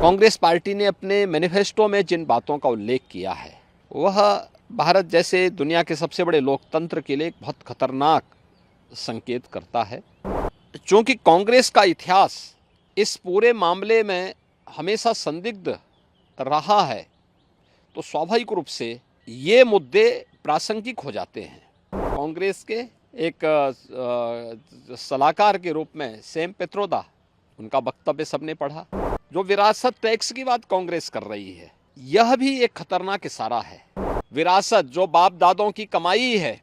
Congress party ने अपने manifesto में जिन बातों का उल्लेख किया है वह भारत जैसे दुनिया के सबसे बड़े लोकतंत्र के लिए एक बहुत खतरनाक संकेत करता है। चूंकि कांग्रेस का इतिहास इस पूरे मामले में हमेशा संदिग्ध रहा है, तो स्वाभाविक रूप से ये मुद्दे प्रासंगिक हो जाते हैं। कांग्रेस के एक सलाहकार के रूप में सैम पित्रोदा, उनका वक्तव्य सबने पढ़ा। जो विरासत टैक्स की बात कांग्रेस कर रही है, यह भी एक खतरनाक इशारा है। विरासत जो बाप दादों की कमाई है,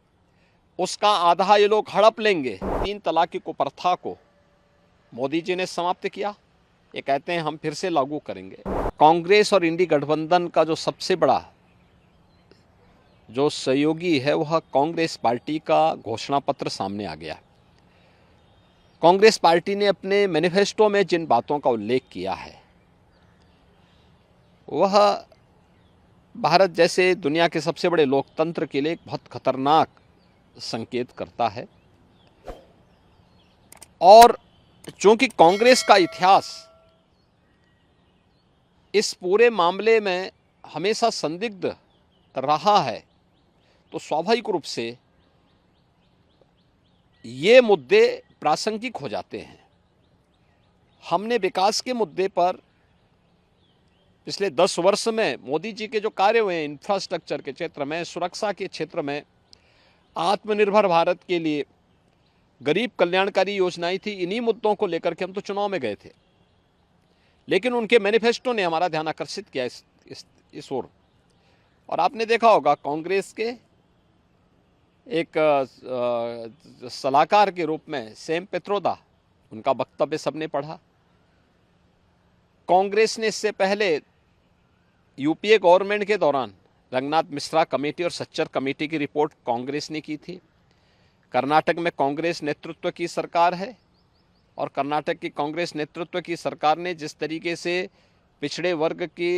उसका आधा ये लोग हड़प लेंगे। 3 तलाक की कुप्रथा को मोदी जी ने समाप्त किया, ये कहते हैं हम फिर से लागू करेंगे। कांग्रेस और इंडी गठबंधन का जो सबसे बड़ा जो सहयोगी है वह कांग्रेस पार्टी का घोषणा पत्र सामने आ गया। कांग्रेस पार्टी ने अपने मैनिफेस्टो में जिन बातों का उल्लेख किया है वह भारत जैसे दुनिया के सबसे बड़े लोकतंत्र के लिए एक बहुत खतरनाक संकेत करता है। और चूंकि कांग्रेस का इतिहास इस पूरे मामले में हमेशा संदिग्ध रहा है, तो स्वाभाविक रूप से ये मुद्दे प्रासंगिक हो जाते हैं। हमने विकास के मुद्दे पर पिछले 10 वर्ष में मोदी जी के जो कार्य हुए हैं, इंफ्रास्ट्रक्चर के क्षेत्र में, सुरक्षा के क्षेत्र में, आत्मनिर्भर भारत के लिए गरीब कल्याणकारी योजनाएं थी, इन्हीं मुद्दों को लेकर के हम तो चुनाव में गए थे। लेकिन उनके मैनिफेस्टो ने हमारा ध्यान आकर्षित किया इस ओर। और आपने देखा होगा कांग्रेस के एक सलाहकार के रूप में सैम पित्रोदा, उनका वक्तव्य सबने पढ़ा। कांग्रेस ने इससे पहले यूपीए गवर्नमेंट के दौरान रंगनाथ मिश्रा कमेटी और सच्चर कमेटी की रिपोर्ट कांग्रेस ने की थी। कर्नाटक में कांग्रेस नेतृत्व की सरकार है और कर्नाटक की कांग्रेस नेतृत्व की सरकार ने जिस तरीके से पिछड़े वर्ग के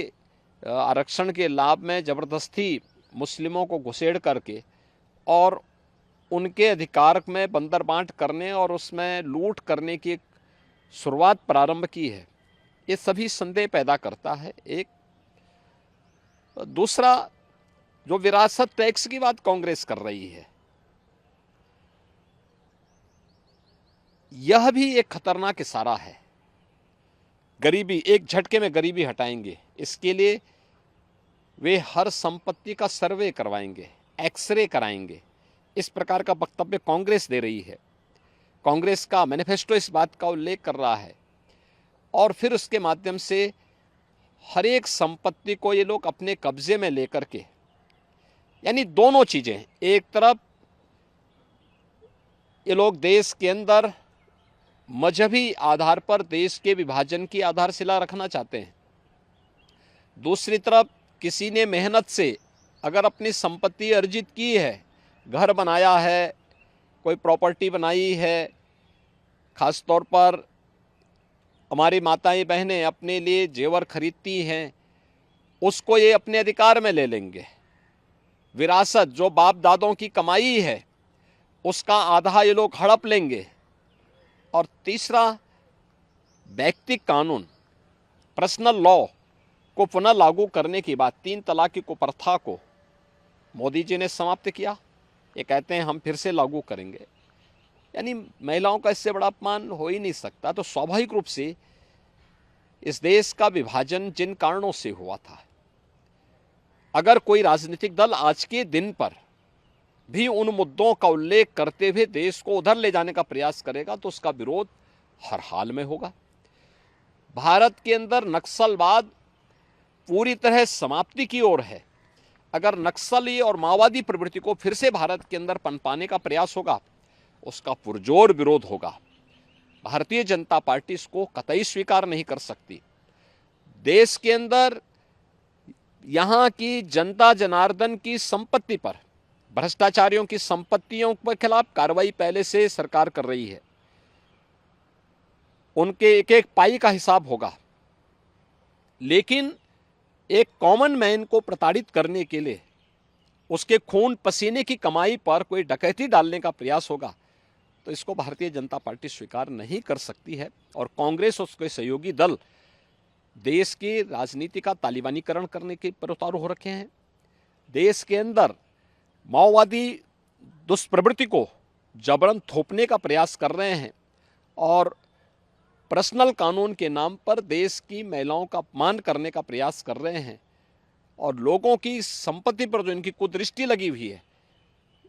आरक्षण के लाभ में ज़बरदस्ती मुस्लिमों को घुसेड़ करके और उनके अधिकार में बंदर बांट करने और उसमें लूट करने की एक शुरुआत प्रारंभ की है, ये सभी संदेह पैदा करता है। एक दूसरा, जो विरासत टैक्स की बात कांग्रेस कर रही है, यह भी एक खतरनाक इशारा है। गरीबी, एक झटके में गरीबी हटाएंगे, इसके लिए वे हर संपत्ति का सर्वे करवाएंगे, एक्सरे कराएंगे, इस प्रकार का वक्तव्य कांग्रेस दे रही है। कांग्रेस का मैनिफेस्टो इस बात का उल्लेख कर रहा है और फिर उसके माध्यम से हर एक संपत्ति को ये लोग अपने कब्जे में लेकर के, यानी दोनों चीजें, एक तरफ ये लोग देश के अंदर मजहबी आधार पर देश के विभाजन की आधारशिला रखना चाहते हैं, दूसरी तरफ किसी ने मेहनत से अगर अपनी संपत्ति अर्जित की है, घर बनाया है, कोई प्रॉपर्टी बनाई है, खास तौर पर हमारी माताएं बहनें अपने लिए जेवर खरीदती हैं, उसको ये अपने अधिकार में ले लेंगे। विरासत जो बाप दादों की कमाई है, उसका आधा ये लोग हड़प लेंगे। और तीसरा, व्यक्तिगत कानून, पर्सनल लॉ को पुनः लागू करने की बात, 3 तलाक की कुप्रथा को मोदी जी ने समाप्त किया, ये कहते हैं हम फिर से लागू करेंगे। यानी महिलाओं का इससे बड़ा अपमान हो ही नहीं सकता। तो स्वाभाविक रूप से इस देश का विभाजन जिन कारणों से हुआ था, अगर कोई राजनीतिक दल आज के दिन पर भी उन मुद्दों का उल्लेख करते हुए देश को उधर ले जाने का प्रयास करेगा, तो उसका विरोध हर हाल में होगा। भारत के अंदर नक्सलवाद पूरी तरह समाप्ति की ओर है। अगर नक्सली और माओवादी प्रवृत्ति को फिर से भारत के अंदर पनपाने का प्रयास होगा, उसका पुरजोर विरोध होगा। भारतीय जनता पार्टी इसको कतई स्वीकार नहीं कर सकती। देश के अंदर यहाँ की जनता जनार्दन की संपत्ति पर, भ्रष्टाचारियों की संपत्तियों के खिलाफ कार्रवाई पहले से सरकार कर रही है। उनके एक एक पाई का हिसाब होगा। लेकिन एक कॉमन मैन को प्रताड़ित करने के लिए, उसके खून पसीने की कमाई पर कोई डकैती डालने का प्रयास होगा, तो इसको भारतीय जनता पार्टी स्वीकार नहीं कर सकती है। और कांग्रेस और उसके सहयोगी दल देश की राजनीति का तालिबानीकरण करने के पर उतारू हो रखे हैं। देश के अंदर माओवादी दुष्प्रवृत्ति को जबरन थोपने का प्रयास कर रहे हैं और पर्सनल कानून के नाम पर देश की महिलाओं का अपमान करने का प्रयास कर रहे हैं और लोगों की संपत्ति पर जो इनकी कुदृष्टि लगी हुई है,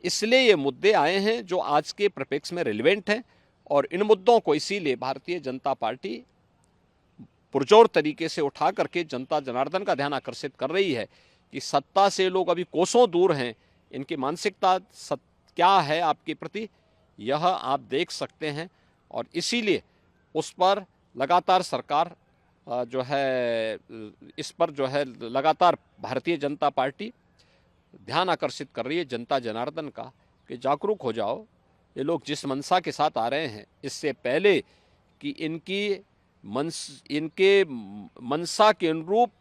इसलिए ये मुद्दे आए हैं जो आज के परिप्रेक्ष्य में रिलेवेंट हैं। और इन मुद्दों को इसीलिए भारतीय जनता पार्टी पुरजोर तरीके से उठा करके जनता जनार्दन का ध्यान आकर्षित कर रही है कि सत्ता से लोग अभी कोसों दूर हैं, इनकी मानसिकता क्या है आपके प्रति, यह आप देख सकते हैं। और इसीलिए उस पर लगातार सरकार जो है, इस पर जो है लगातार भारतीय जनता पार्टी ध्यान आकर्षित कर रही है जनता जनार्दन का कि जागरूक हो जाओ। ये लोग जिस मंशा के साथ आ रहे हैं, इससे पहले कि इनके मंशा के अनुरूप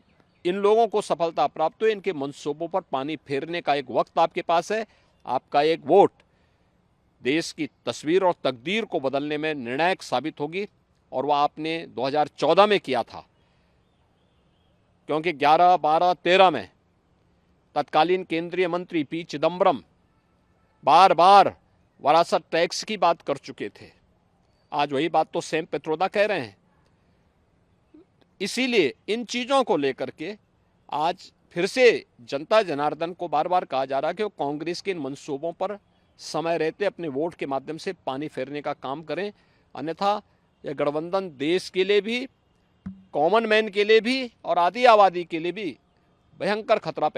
इन लोगों को सफलता प्राप्त हो, इनके मंसूबों पर पानी फेरने का एक वक्त आपके पास है। आपका एक वोट देश की तस्वीर और तकदीर को बदलने में निर्णायक साबित होगी। और वह आपने 2014 में किया था, क्योंकि 11, 12, 13 में तत्कालीन केंद्रीय मंत्री पी चिदम्बरम बार बार वरासत टैक्स की बात कर चुके थे। आज वही बात तो सैम पित्रोदा कह रहे हैं। इसीलिए इन चीज़ों को लेकर के आज फिर से जनता जनार्दन को बार बार कहा जा रहा है कि वो कांग्रेस के इन मंसूबों पर समय रहते अपने वोट के माध्यम से पानी फेरने का काम करें, अन्यथा यह गठबंधन देश के लिए भी, कॉमन मैन के लिए भी और आधी आबादी के लिए भी भयंकर खतरा पैदा